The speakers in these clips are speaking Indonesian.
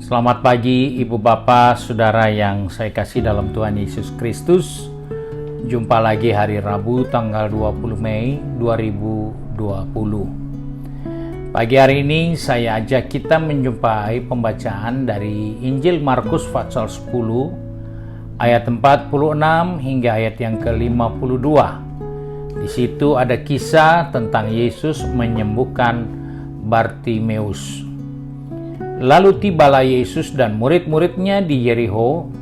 Selamat pagi Ibu Bapak, Saudara yang saya kasih dalam Tuhan Yesus Kristus. Jumpa lagi hari Rabu tanggal 20 Mei 2020. Pagi hari ini saya ajak kita menjumpai pembacaan dari Injil Markus pasal 10 ayat 46 hingga ayat yang ke-52. Di situ ada kisah tentang Yesus menyembuhkan Bartimeus. Lalu tibalah Yesus dan murid-muridnya di Yerikho,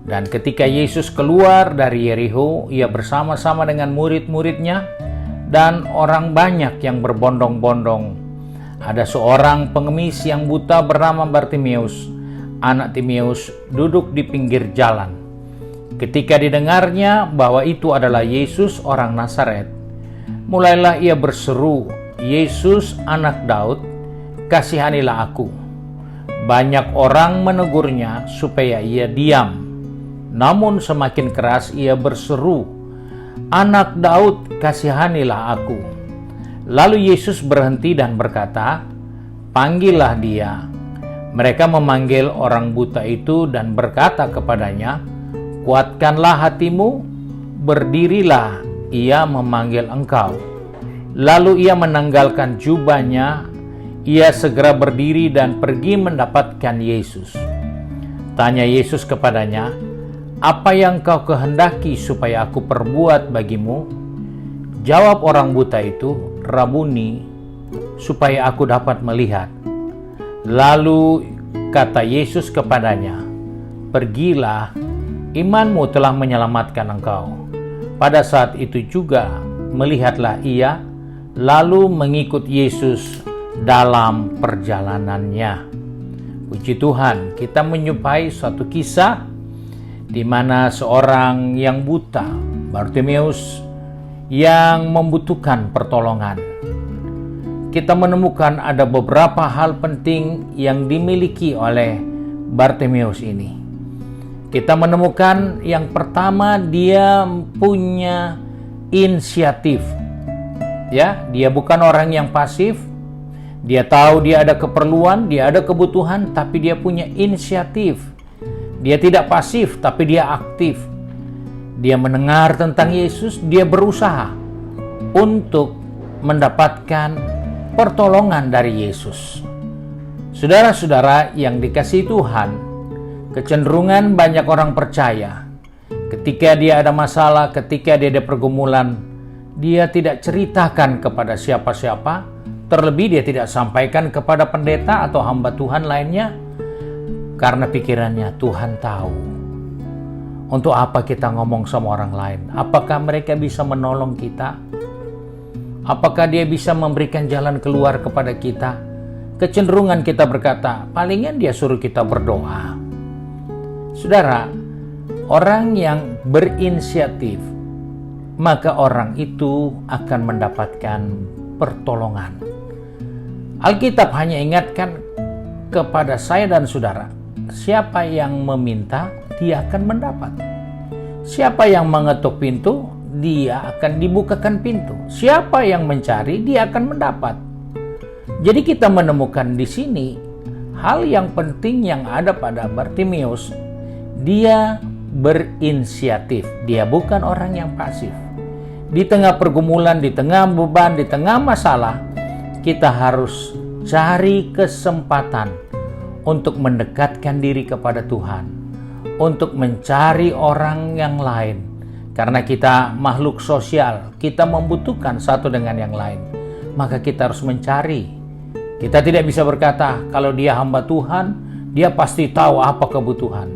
dan ketika Yesus keluar dari Yerikho, ia bersama-sama dengan murid-muridnya dan orang banyak yang berbondong-bondong. Ada seorang pengemis yang buta bernama Bartimeus, anak Timeus, duduk di pinggir jalan. Ketika didengarnya bahwa itu adalah Yesus orang Nazaret, mulailah ia berseru, "Yesus anak Daud, kasihanilah aku." Banyak orang menegurnya supaya ia diam. Namun semakin keras ia berseru, "Anak Daud, kasihanilah aku." Lalu Yesus berhenti dan berkata, "Panggillah dia." Mereka memanggil orang buta itu dan berkata kepadanya, "Kuatkanlah hatimu, berdirilah, ia memanggil engkau." Lalu ia menanggalkan jubahnya. Ia segera berdiri dan pergi mendapatkan Yesus. Tanya Yesus kepadanya, "Apa yang kau kehendaki supaya aku perbuat bagimu?" Jawab orang buta itu, "Rabuni, supaya aku dapat melihat." Lalu kata Yesus kepadanya, "Pergilah, imanmu telah menyelamatkan engkau." Pada saat itu juga melihatlah ia, lalu mengikut Yesus dalam perjalanannya. Puji Tuhan, kita menjumpai suatu kisah di mana seorang yang buta, Bartimeus, yang membutuhkan pertolongan. Kita menemukan ada beberapa hal penting yang dimiliki oleh Bartimeus ini. Kita menemukan yang pertama, dia punya inisiatif. Ya, dia bukan orang yang pasif. Dia tahu dia ada keperluan, dia ada kebutuhan, tapi dia punya inisiatif. Dia tidak pasif, tapi dia aktif. Dia mendengar tentang Yesus, dia berusaha untuk mendapatkan pertolongan dari Yesus. Saudara-saudara yang dikasihi Tuhan, kecenderungan banyak orang percaya, ketika dia ada masalah, ketika dia ada pergumulan, dia tidak ceritakan kepada siapa-siapa. Terlebih dia tidak sampaikan kepada pendeta atau hamba Tuhan lainnya, karena pikirannya Tuhan tahu. Untuk apa kita ngomong sama orang lain? Apakah mereka bisa menolong kita? Apakah dia bisa memberikan jalan keluar kepada kita? Kecenderungan kita berkata, palingan dia suruh kita berdoa. Saudara, orang yang berinisiatif, maka orang itu akan mendapatkan pertolongan. Alkitab hanya ingatkan kepada saya dan saudara, siapa yang meminta, dia akan mendapat. Siapa yang mengetuk pintu, dia akan dibukakan pintu. Siapa yang mencari, dia akan mendapat. Jadi kita menemukan di sini hal yang penting yang ada pada Bartimeus. Dia berinisiatif. Dia bukan orang yang pasif. Di tengah pergumulan, di tengah beban, di tengah masalah, kita harus cari kesempatan untuk mendekatkan diri kepada Tuhan, untuk mencari orang yang lain, karena kita makhluk sosial, kita membutuhkan satu dengan yang lain, maka kita harus mencari. Kita tidak bisa berkata, kalau dia hamba Tuhan, dia pasti tahu apa kebutuhan.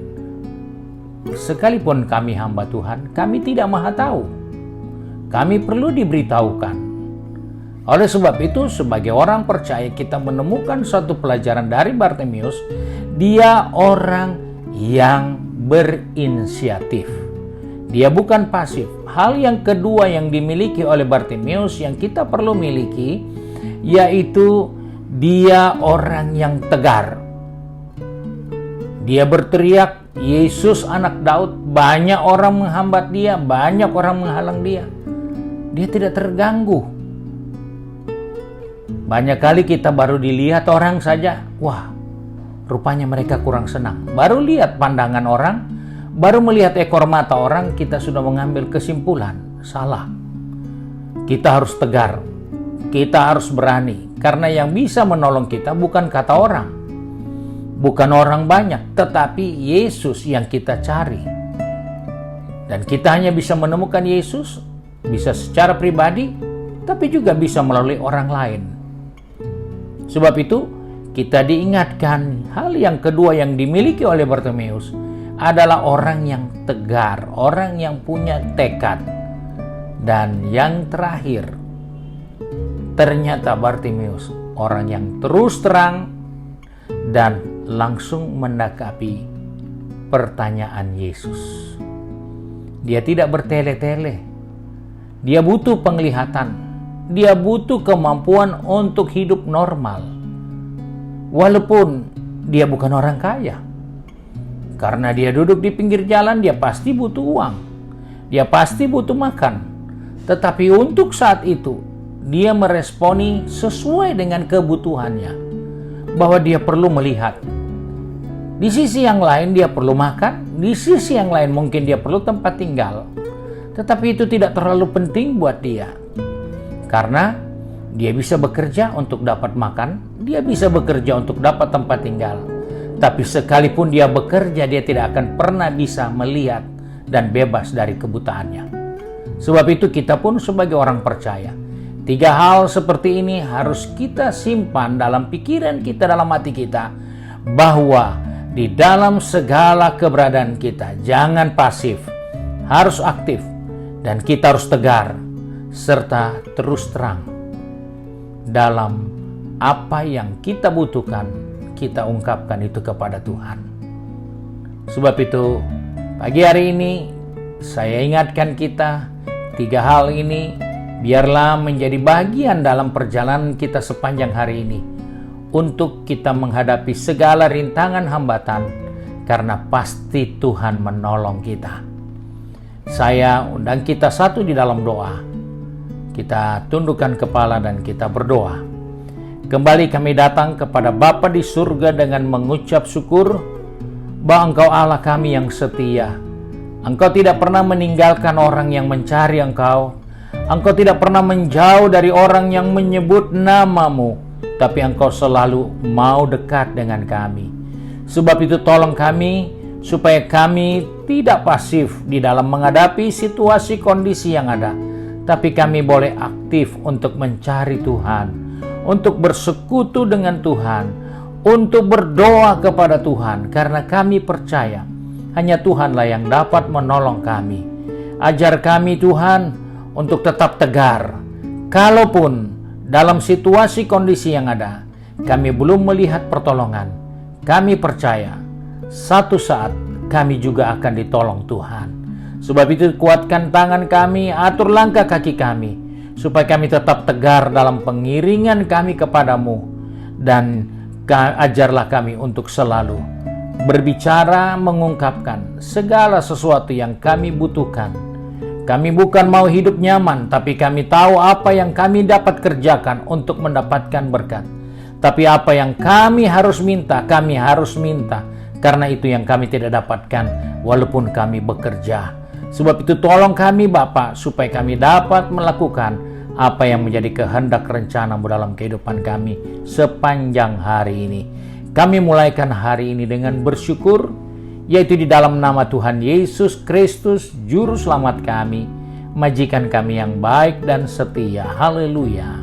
Sekalipun kami hamba Tuhan, kami tidak maha tahu. Kami perlu diberitahukan. Oleh sebab itu, sebagai orang percaya, kita menemukan suatu pelajaran dari Bartimeus. Dia orang yang berinisiatif. Dia bukan pasif. Hal yang kedua yang dimiliki oleh Bartimeus yang kita perlu miliki, yaitu dia orang yang tegar. Dia berteriak, "Yesus anak Daud." Banyak orang menghambat dia, banyak orang menghalang dia. Dia tidak terganggu. Banyak kali kita baru dilihat orang saja, wah, rupanya mereka kurang senang. Baru lihat pandangan orang, baru melihat ekor mata orang, kita sudah mengambil kesimpulan. Salah. Kita harus tegar. Kita harus berani. Karena yang bisa menolong kita bukan kata orang. Bukan orang banyak, tetapi Yesus yang kita cari. Dan kita hanya bisa menemukan Yesus, bisa secara pribadi, tapi juga bisa melalui orang lain. Sebab itu, kita diingatkan hal yang kedua yang dimiliki oleh Bartimeus adalah orang yang tegar, orang yang punya tekad. Dan yang terakhir, ternyata Bartimeus orang yang terus terang dan langsung menanggapi pertanyaan Yesus. Dia tidak bertele-tele. Dia butuh penglihatan. Dia butuh kemampuan untuk hidup normal. Walaupun dia bukan orang kaya. Karena dia duduk di pinggir jalan, dia pasti butuh uang. Dia pasti butuh makan. Tetapi untuk saat itu, dia meresponi sesuai dengan kebutuhannya. Bahwa dia perlu melihat. Di sisi yang lain dia perlu makan. Di sisi yang lain mungkin dia perlu tempat tinggal. Tetapi itu tidak terlalu penting buat dia. Karena dia bisa bekerja untuk dapat makan. Dia bisa bekerja untuk dapat tempat tinggal. Tapi sekalipun dia bekerja, dia tidak akan pernah bisa melihat dan bebas dari kebutaannya. Sebab itu kita pun sebagai orang percaya, 3 hal seperti ini harus kita simpan dalam pikiran kita, dalam hati kita, bahwa di dalam segala keberadaan kita, jangan pasif, harus aktif, dan kita harus tegar, serta terus terang. Dalam apa yang kita butuhkan, kita ungkapkan itu kepada Tuhan. Sebab itu, pagi hari ini, saya ingatkan kita, 3 hal ini biarlah menjadi bagian dalam perjalanan kita sepanjang hari ini untuk kita menghadapi segala rintangan hambatan, karena pasti Tuhan menolong kita. Saya undang kita satu di dalam doa. Kita tundukkan kepala dan kita berdoa. Kembali kami datang kepada Bapa di surga dengan mengucap syukur bahwa Engkau Allah kami yang setia. Engkau tidak pernah meninggalkan orang yang mencari Engkau. Engkau tidak pernah menjauh dari orang yang menyebut nama-Mu, tapi Engkau selalu mau dekat dengan kami. Sebab itu tolong kami, supaya kami tidak pasif di dalam menghadapi situasi kondisi yang ada, tapi kami boleh aktif untuk mencari Tuhan, untuk bersekutu dengan Tuhan, untuk berdoa kepada Tuhan, karena kami percaya hanya Tuhanlah yang dapat menolong kami. Ajar kami Tuhan untuk tetap tegar. Kalaupun dalam situasi kondisi yang ada, kami belum melihat pertolongan, kami percaya satu saat kami juga akan ditolong Tuhan. Sebab itu kuatkan tangan kami, atur langkah kaki kami, supaya kami tetap tegar dalam pengiringan kami kepadamu. Dan ajarlah kami untuk selalu berbicara, mengungkapkan segala sesuatu yang kami butuhkan. Kami bukan mau hidup nyaman, tapi kami tahu apa yang kami dapat kerjakan untuk mendapatkan berkat. Tapi apa yang kami harus minta, kami harus minta. Karena itu yang kami tidak dapatkan, walaupun kami bekerja. Sebab itu tolong kami Bapa, supaya kami dapat melakukan apa yang menjadi kehendak rencana-Mu dalam kehidupan kami sepanjang hari ini. Kami mulaikan hari ini dengan bersyukur, yaitu di dalam nama Tuhan Yesus Kristus, Juru Selamat kami, majikan kami yang baik dan setia. Haleluya.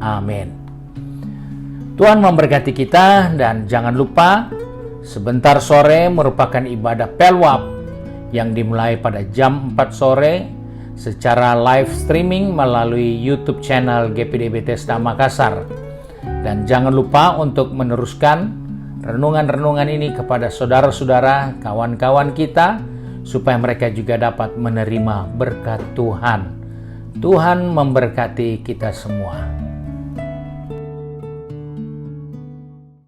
Amin. Tuhan memberkati kita, dan jangan lupa sebentar sore merupakan ibadah pelwap yang dimulai pada jam 4 sore secara live streaming melalui YouTube channel GPD Bethesda Makassar. Dan jangan lupa untuk meneruskan renungan-renungan ini kepada saudara-saudara, kawan-kawan kita, supaya mereka juga dapat menerima berkat Tuhan. Tuhan memberkati kita semua.